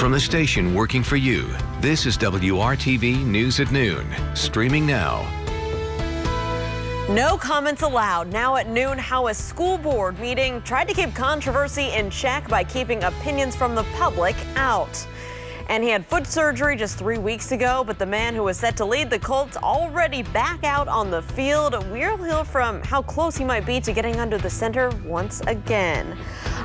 From the station working for you, this is WRTV News at Noon, streaming now. No comments allowed. Now at noon, how a school board meeting tried to keep controversy in check by keeping opinions from the public out. And he had foot surgery just 3 weeks ago, but the man who was set to lead the Colts already back out on the field. We'll hear from how close he might be to getting under the center once again.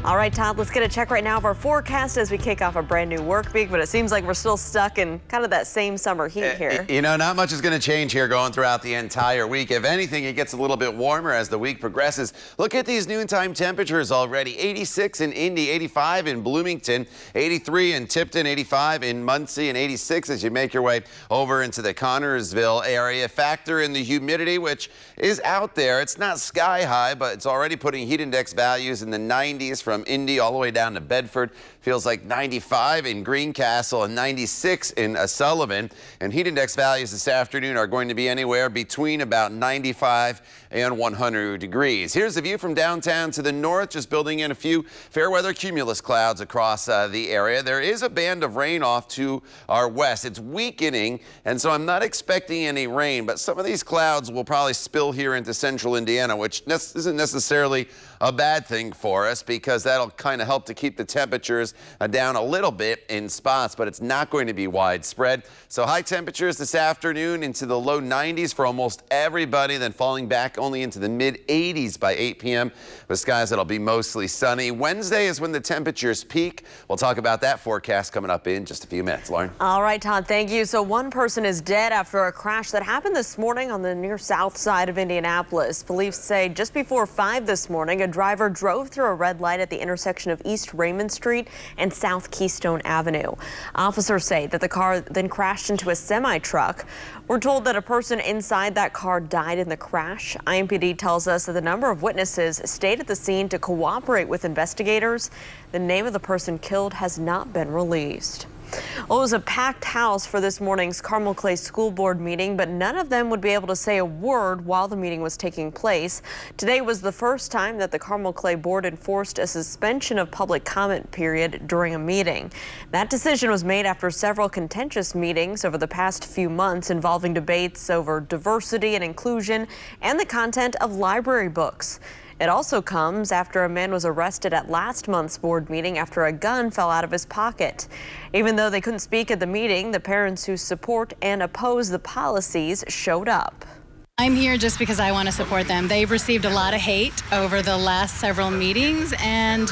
All right, Todd, let's get a check right now of our forecast as we kick off a brand new work week, but it seems like we're still stuck in kind of that same summer heat here. You know, not much is going to change here going throughout the entire week. If anything, it gets a little bit warmer as the week progresses. Look at these noontime temperatures already. 86 in Indy, 85 in Bloomington, 83 in Tipton, 85 in Muncie, and 86 as you make your way over into the Connorsville area. Factor in the humidity, which is out there. It's not sky high, but it's already putting heat index values in the 90s from Indy all the way down to Bedford. Feels like 95 in Greencastle and 96 in Sullivan. And heat index values this afternoon are going to be anywhere between about 95 and 100 degrees. Here's a view from downtown to the north, just building in a few fair weather cumulus clouds across the area. There is a band of rain off to our west. It's weakening, and so I'm not expecting any rain, but some of these clouds will probably spill here into central Indiana, which isn't necessarily a bad thing for us because that'll kind of help to keep the temperatures down a little bit in spots, but it's not going to be widespread. So high temperatures this afternoon into the low 90s for almost everybody, then falling back only into the mid 80s by 8 p.m. with skies that'll be mostly sunny. Wednesday is when the temperatures peak. We'll talk about that forecast coming up in just a few minutes. Lauren. All right, Todd, thank you. So one person is dead after a crash that happened this morning on the near south side of Indianapolis. Police say just before 5 this morning, a driver drove through a red light at the intersection of East Raymond Street and South Keystone Avenue. Officers say that the car then crashed into a semi-truck. We're told that a person inside that car died in the crash. IMPD tells us that the number of witnesses stayed at the scene to cooperate with investigators. The name of the person killed has not been released. Well, it was a packed house for this morning's Carmel Clay School Board meeting, but none of them would be able to say a word while the meeting was taking place. Today was the first time that the Carmel Clay Board enforced a suspension of public comment period during a meeting. That decision was made after several contentious meetings over the past few months involving debates over diversity and inclusion and the content of library books. It also comes after a man was arrested at last month's board meeting after a gun fell out of his pocket. Even though they couldn't speak at the meeting, the parents who support and oppose the policies showed up. I'm here just because I want to support them. They've received a lot of hate over the last several meetings, and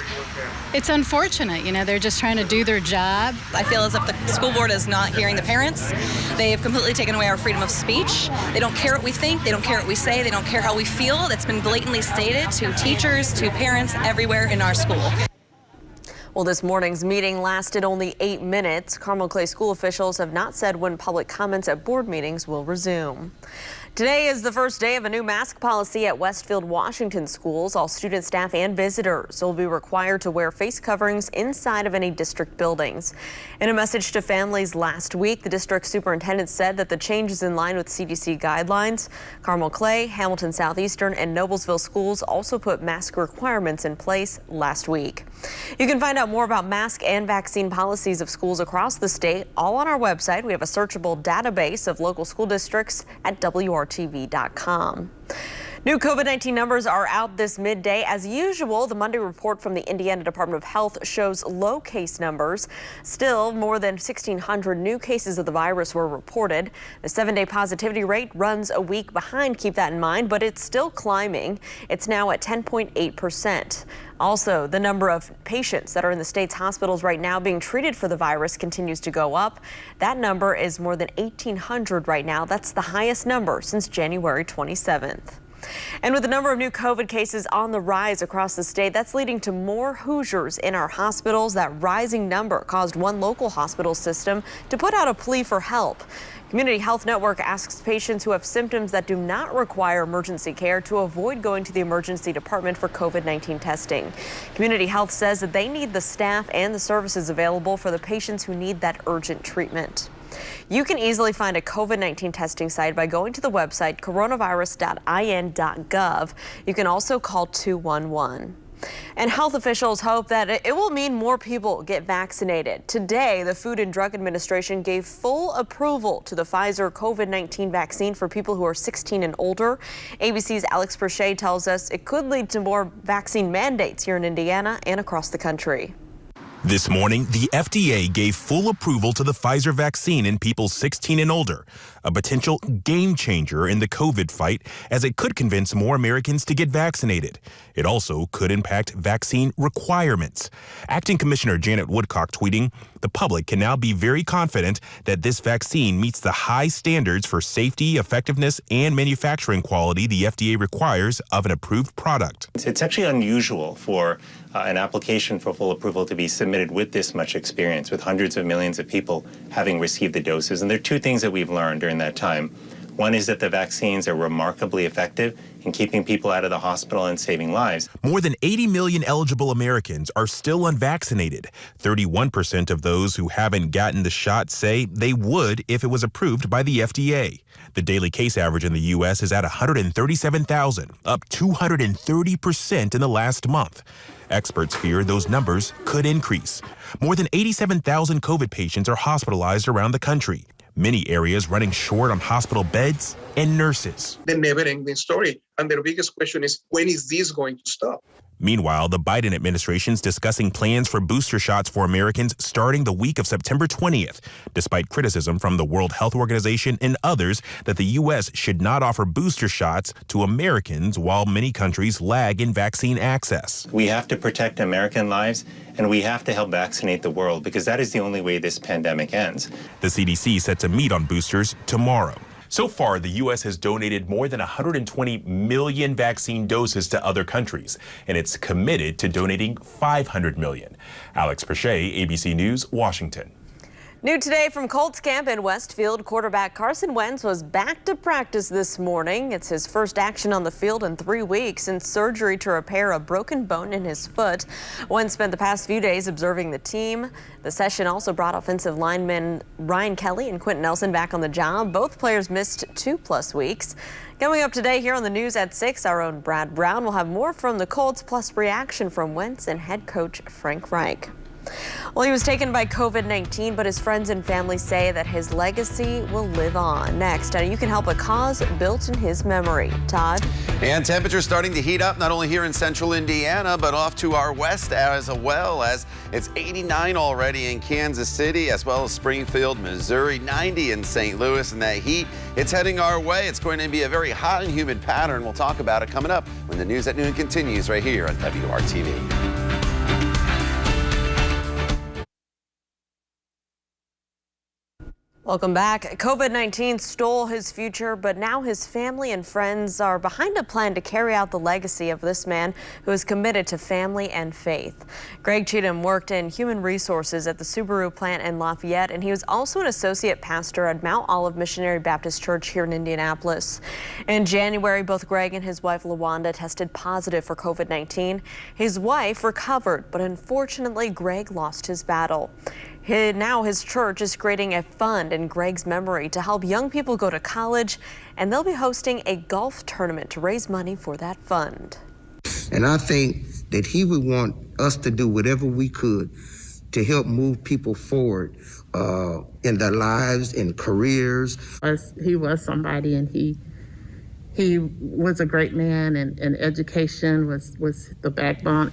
it's unfortunate. You know, they're just trying to do their job. I feel as if the school board is not hearing the parents. They have completely taken away our freedom of speech. They don't care what we think. They don't care what we say. They don't care how we feel. That's been blatantly stated to teachers, to parents everywhere in our school. Well, this morning's meeting lasted only 8 minutes. Carmel Clay school officials have not said when public comments at board meetings will resume. Today is the first day of a new mask policy at Westfield Washington schools. All students, staff, and visitors will be required to wear face coverings inside of any district buildings. In a message to families last week, the district superintendent said that the change is in line with CDC guidelines. Carmel Clay, Hamilton Southeastern, and Noblesville schools also put mask requirements in place last week. You can find out more about mask and vaccine policies of schools across the state all on our website. We have a searchable database of local school districts at WRTV.com. New COVID-19 numbers are out this midday. As usual, the Monday report from the Indiana Department of Health shows low case numbers. Still, more than 1,600 new cases of the virus were reported. The 7-day positivity rate runs a week behind, keep that in mind, but it's still climbing. It's now at 10.8%. Also, the number of patients that are in the state's hospitals right now being treated for the virus continues to go up. That number is more than 1,800 right now. That's the highest number since January 27th. And with the number of new COVID cases on the rise across the state, that's leading to more Hoosiers in our hospitals. That rising number caused one local hospital system to put out a plea for help. Community Health Network asks patients who have symptoms that do not require emergency care to avoid going to the emergency department for COVID-19 testing. Community Health says that they need the staff and the services available for the patients who need that urgent treatment. You can easily find a COVID-19 testing site by going to the website coronavirus.in.gov. You can also call 211. And health officials hope that it will mean more people get vaccinated. Today, the Food and Drug Administration gave full approval to the Pfizer COVID-19 vaccine for people who are 16 and older. ABC's Alex Perche tells us it could lead to more vaccine mandates here in Indiana and across the country. This morning, the FDA gave full approval to the Pfizer vaccine in people 16 and older, a potential game changer in the COVID fight as it could convince more Americans to get vaccinated. It also could impact vaccine requirements. Acting Commissioner Janet Woodcock tweeting, "The public can now be very confident that this vaccine meets the high standards for safety, effectiveness, and manufacturing quality the FDA requires of an approved product." It's actually unusual for an application for full approval to be submitted with this much experience, with hundreds of millions of people having received the doses. And there are two things that we've learned during that time. One is that the vaccines are remarkably effective in keeping people out of the hospital and saving lives. More than 80 million eligible Americans are still unvaccinated. 31% of those who haven't gotten the shot say they would if it was approved by the FDA. The daily case average in the U.S. is at 137,000, up 230% in the last month. Experts fear those numbers could increase. More than 87,000 COVID patients are hospitalized around the country. Many areas running short on hospital beds and nurses. The never-ending story. And their biggest question is, when is this going to stop? Meanwhile, the Biden administration's discussing plans for booster shots for Americans starting the week of September 20th, despite criticism from the World Health Organization and others that the U.S. should not offer booster shots to Americans while many countries lag in vaccine access. We have to protect American lives, and we have to help vaccinate the world, because that is the only way this pandemic ends. The CDC set to meet on boosters tomorrow. So far, the U.S. has donated more than 120 million vaccine doses to other countries, and it's committed to donating 500 million. Alex Perche, ABC News, Washington. New today from Colts camp in Westfield, quarterback Carson Wentz was back to practice this morning. It's his first action on the field in 3 weeks since surgery to repair a broken bone in his foot. Wentz spent the past few days observing the team. The session also brought offensive linemen Ryan Kelly and Quentin Nelson back on the job. Both players missed 2+ weeks. Coming up today here on the news at 6, our own Brad Brown will have more from the Colts, plus reaction from Wentz and head coach Frank Reich. Well, he was taken by COVID-19, but his friends and family say that his legacy will live on. Next, you can help a cause built in his memory. Todd? And temperatures starting to heat up, not only here in central Indiana, but off to our west as well, as it's 89 already in Kansas City, as well as Springfield, Missouri, 90 in St. Louis. And that heat, it's heading our way. It's going to be a very hot and humid pattern. We'll talk about it coming up when the News at Noon continues right here on WRTV. Welcome back. COVID-19 stole his future, but now his family and friends are behind a plan to carry out the legacy of this man who is committed to family and faith. Greg Cheatham worked in human resources at the Subaru plant in Lafayette, and he was also an associate pastor at Mount Olive Missionary Baptist Church here in Indianapolis. In January, both Greg and his wife LaWanda tested positive for COVID-19. His wife recovered, but unfortunately, Greg lost his battle. Now his church is creating a fund in Greg's memory to help young people go to college, and they'll be hosting a golf tournament to raise money for that fund. And I think that he would want us to do whatever we could to help move people forward in their lives, in careers. He was somebody, and he was a great man, and education was the backbone.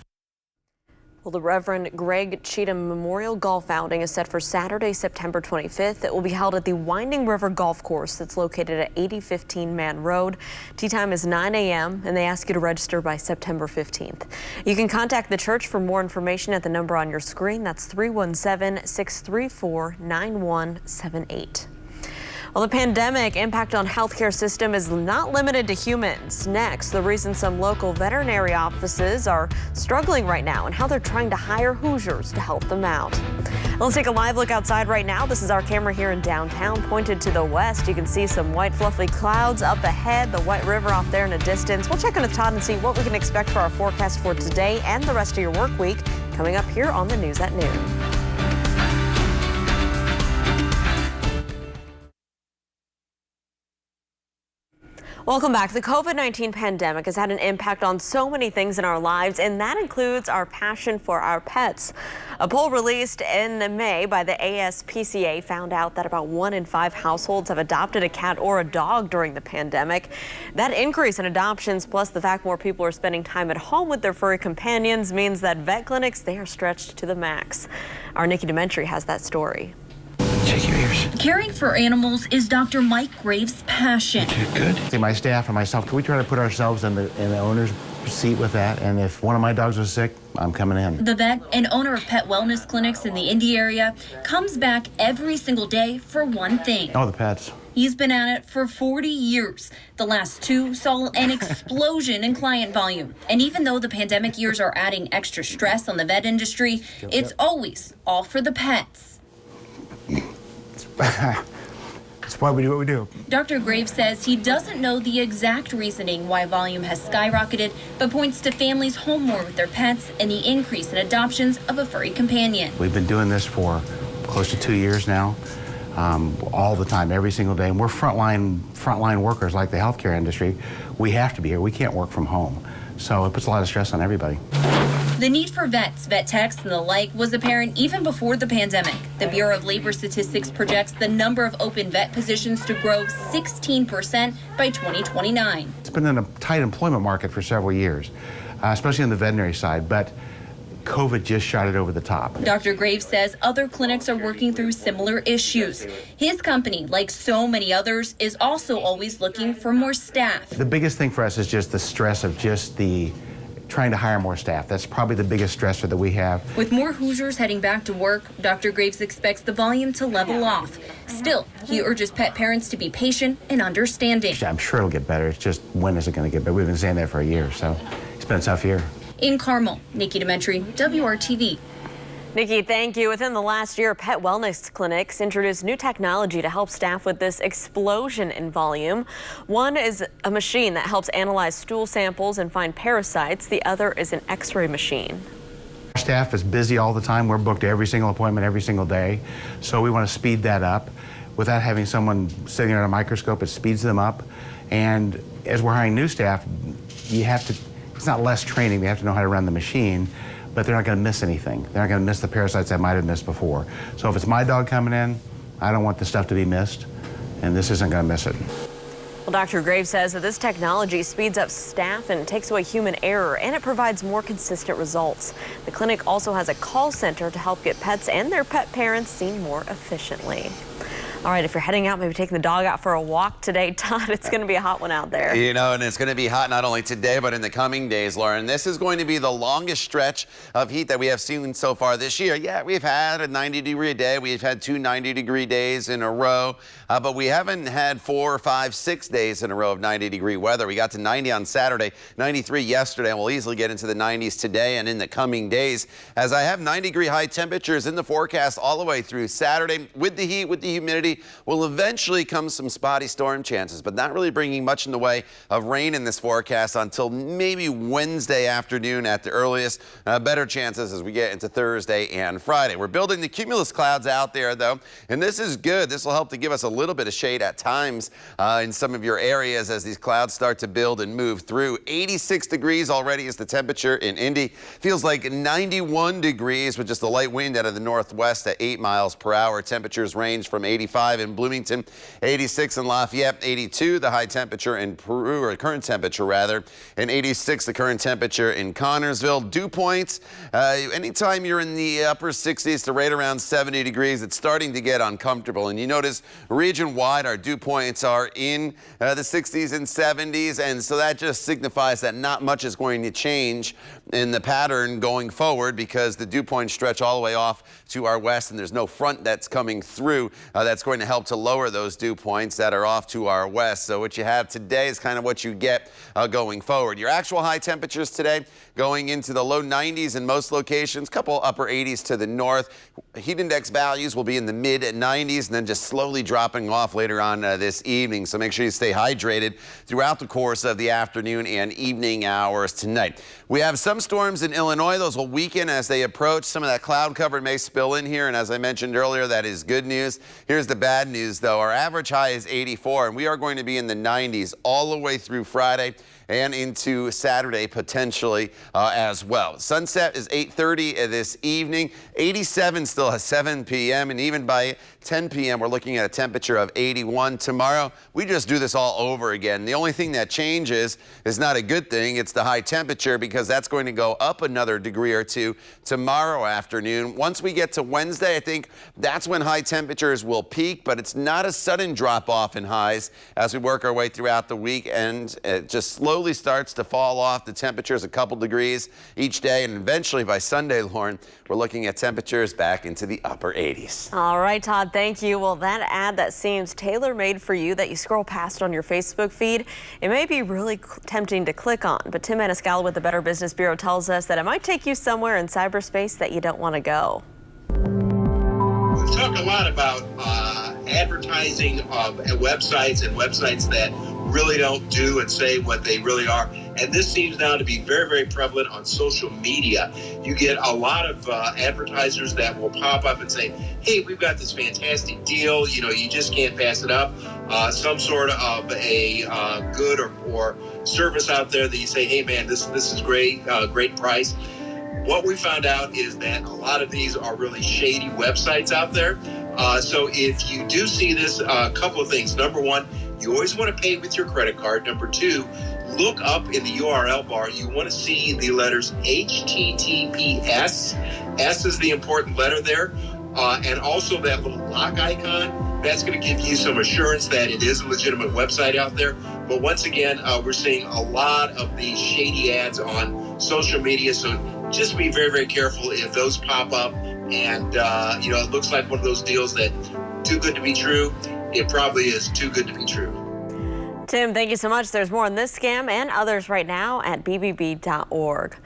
Well, the Reverend Greg Cheatham Memorial Golf Outing is set for Saturday, September 25th. It will be held at the Winding River Golf Course that's located at 8015 Man Road. Tee time is 9 a.m. and they ask you to register by September 15th. You can contact the church for more information at the number on your screen. That's 317-634-9178. Well, the pandemic impact on healthcare system is not limited to humans. Next, the reason some local veterinary offices are struggling right now and how they're trying to hire Hoosiers to help them out. Let's take a live look outside right now. This is our camera here in downtown, pointed to the west. You can see some white fluffy clouds up ahead, the White River off there in a distance. We'll check in with Todd and see what we can expect for our forecast for today and the rest of your work week coming up here on the News at Noon. Welcome back. The COVID-19 pandemic has had an impact on so many things in our lives, and that includes our passion for our pets. A poll released in May by the ASPCA found out that about 1 in 5 households have adopted a cat or a dog during the pandemic. That increase in adoptions, plus the fact more people are spending time at home with their furry companions, means that vet clinics, they are stretched to the max. Our Nikki Dementri has that story. Check your ears. Caring for animals is Dr. Mike Graves' passion. Good. See, my staff and myself, can we try to put ourselves in the owner's seat with that? And if one of my dogs was sick, I'm coming in. The vet, an owner of pet wellness clinics in the Indy area, comes back every single day for one thing. Oh, the pets. He's been at it for 40 years. The last 2 saw an explosion in client volume. And even though the pandemic years are adding extra stress on the vet industry, it's always all for the pets. That's why we do what we do. Dr. Graves says he doesn't know the exact reasoning why volume has skyrocketed, but points to families home more with their pets and the increase in adoptions of a furry companion. We've been doing this for close to 2 years now, all the time, every single day. And we're frontline workers like the healthcare industry. We have to be here. We can't work from home. So it puts a lot of stress on everybody. The need for vets, vet techs, and the like was apparent even before the pandemic. The Bureau of Labor Statistics projects the number of open vet positions to grow 16% by 2029. It's been in a tight employment market for several years, especially on the veterinary side, but COVID just shot it over the top. Dr. Graves says other clinics are working through similar issues. His company, like so many others, is also always looking for more staff. The biggest thing for us is just the stress of trying to hire more staff. That's probably the biggest stressor that we have. With more Hoosiers heading back to work, Dr. Graves expects the volume to level off. Still, he urges pet parents to be patient and understanding. I'm sure it'll get better. It's just, when is it going to get better? We've been saying that for a year, so it's been a tough year. In Carmel, Nikki Dementri, WRTV. Nikki, thank you. Within the last year, pet wellness clinics introduced new technology to help staff with this explosion in volume. One is a machine that helps analyze stool samples and find parasites. The other is an x-ray machine. Our staff is busy all the time. We're booked every single appointment every single day. So we want to speed that up. Without having someone sitting there on a microscope, it speeds them up. And as we're hiring new staff, it's not less training. They have to know how to run the machine, but they're not going to miss anything. They're not going to miss the parasites that might have missed before. So if it's my dog coming in, I don't want the stuff to be missed, and this isn't going to miss it. Well, Dr. Graves says that this technology speeds up staff and takes away human error, and it provides more consistent results. The clinic also has a call center to help get pets and their pet parents seen more efficiently. All right, if you're heading out, maybe taking the dog out for a walk today, Todd, it's going to be a hot one out there. You know, and it's going to be hot not only today, but in the coming days, Lauren. This is going to be the longest stretch of heat that we have seen so far this year. Yeah, we've had a 90-degree day. We've had 2 90-degree days in a row, but we haven't had 4, 5, 6 days in a row of 90-degree weather. We got to 90 on Saturday, 93 yesterday, and we'll easily get into the 90s today and in the coming days, as I have 90-degree high temperatures in the forecast all the way through Saturday. With the heat, with the humidity, will eventually come some spotty storm chances, but not really bringing much in the way of rain in this forecast until maybe Wednesday afternoon at the earliest. Better chances as we get into Thursday and Friday. We're building the cumulus clouds out there, though, and this is good. This will help to give us a little bit of shade at times in some of your areas as these clouds start to build and move through. 86 degrees already is the temperature in Indy. Feels like 91 degrees with just a light wind out of the northwest at 8 miles per hour. Temperatures range from 85 in Bloomington, 86 in Lafayette, 82 the high temperature in Peru, or current temperature rather, and 86 the current temperature in Connorsville. Dew points, anytime you're in the upper 60s to right around 70 degrees, it's starting to get uncomfortable. And you notice region-wide our dew points are in the 60s and 70s, and so that just signifies that not much is going to change in the pattern going forward, because the dew points stretch all the way off to our west, and there's no front that's coming through that's going to help to lower those dew points that are off to our west. So what you have today is kind of what you get going forward. Your actual high temperatures today going into the low 90s in most locations, couple upper 80s to the north. Heat index values will be in the mid 90s and then just slowly dropping off later on this evening. So make sure you stay hydrated throughout the course of the afternoon and evening hours tonight. We have some storms in Illinois. Those will weaken as they approach. Some of that cloud cover may spill in here, and as I mentioned earlier, that is good news. Here's the the bad news, though. Our average high is 84, and we are going to be in the 90s all the way through Friday and into Saturday potentially as well. Sunset is 8:30 this evening. 87 still at 7 p.m. and even by 10 p.m. we're looking at a temperature of 81. Tomorrow we just do this all over again. The only thing that changes is not a good thing. It's the high temperature, because that's going to go up another degree or two tomorrow afternoon. Once we get to Wednesday, I think that's when high temperatures will peak, but it's not a sudden drop off in highs as we work our way throughout the week, and it just slowly starts to fall off. The temperature is a couple degrees each day, and eventually by Sunday, Lauren, we're looking at temperatures back into the upper 80s. All right, Todd, thank you. Well, that ad that seems tailor-made for you that you scroll past on your Facebook feed, it may be really tempting to click on, but Tim Maniscalco with the Better Business Bureau tells us that it might take you somewhere in cyberspace that you don't want to go. We've talked a lot about advertising of websites and websites that really don't do and say what they really are. And this seems now to be very, very prevalent on social media. You get a lot of advertisers that will pop up and say, hey, we've got this fantastic deal. You know, you just can't pass it up. Some sort of a good or service out there that you say, hey, man, this is great, great price. What we found out is that a lot of these are really shady websites out there. So if you do see this, a couple of things. Number one, you always want to pay with your credit card. Number two, look up in the URL bar. You want to see the letters HTTPS. S is the important letter there. And also that little lock icon. That's going to give you some assurance that it is a legitimate website out there. But once again, we're seeing a lot of these shady ads on social media. So just be very, very careful if those pop up. And, you know, it looks like one of those deals that too good to be true. It probably is too good to be true. Tim, thank you so much. There's more on this scam and others right now at bbb.org.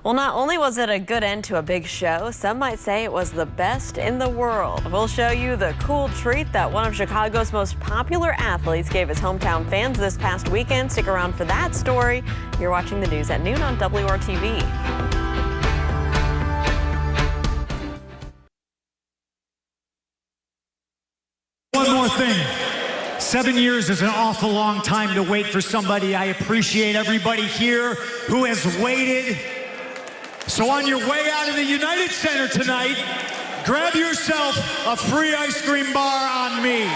Well, not only was it a good end to a big show, some might say it was the best in the world. We'll show you the cool treat that one of Chicago's most popular athletes gave his hometown fans this past weekend. Stick around for that story. You're watching the news at noon on WRTV. One more thing. 7 years is an awful long time to wait for somebody. I appreciate everybody here who has waited. So on your way out of the United Center tonight, grab yourself a free ice cream bar on me.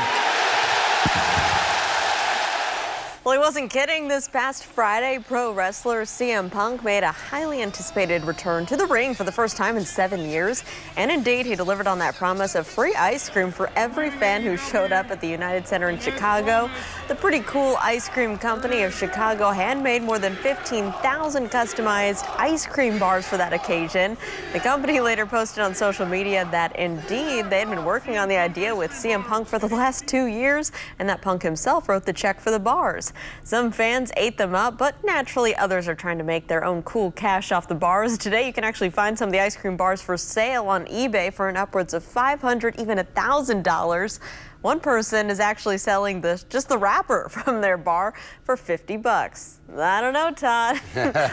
Well, he wasn't kidding. This past Friday, pro wrestler CM Punk made a highly anticipated return to the ring for the first time in 7 years. And indeed, he delivered on that promise of free ice cream for every fan who showed up at the United Center in Chicago. The Pretty Cool Ice Cream Company of Chicago handmade more than 15,000 customized ice cream bars for that occasion. The company later posted on social media that indeed they had been working on the idea with CM Punk for the last 2 years, and that Punk himself wrote the check for the bars. Some fans ate them up, but naturally others are trying to make their own cool cash off the bars. Today you can actually find some of the ice cream bars for sale on eBay for an upwards of $500, even $1,000. One person is actually selling just the wrapper from their bar for $50. I don't know, Todd.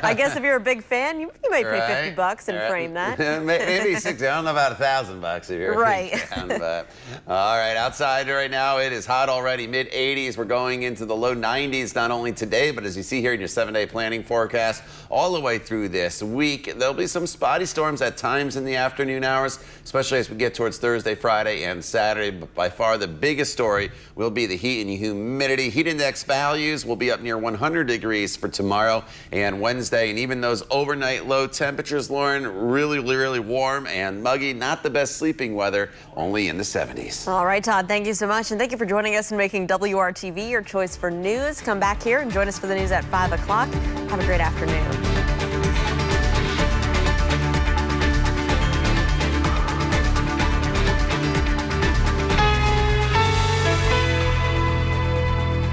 I guess if you're a big fan, you may pay $50 and frame that. Maybe 60. I don't know about $1,000 if you're right. a big fan, but all right. Outside right now, it is hot already. Mid 80s. We're going into the low 90s not only today, but as you see here in your 7-day planning forecast, all the way through this week. There'll be some spotty storms at times in the afternoon hours, especially as we get towards Thursday, Friday, and Saturday. But by far the biggest story will be the heat and humidity. Heat index values will be up near 100 degrees for tomorrow and Wednesday, and even those overnight low temperatures, Lauren, really warm and muggy. Not the best sleeping weather, only in the 70s. All right, Todd, thank you so much, and thank you for joining us and making WRTV your choice for news. Come back here and join us for the news at 5 o'clock. Have a great afternoon.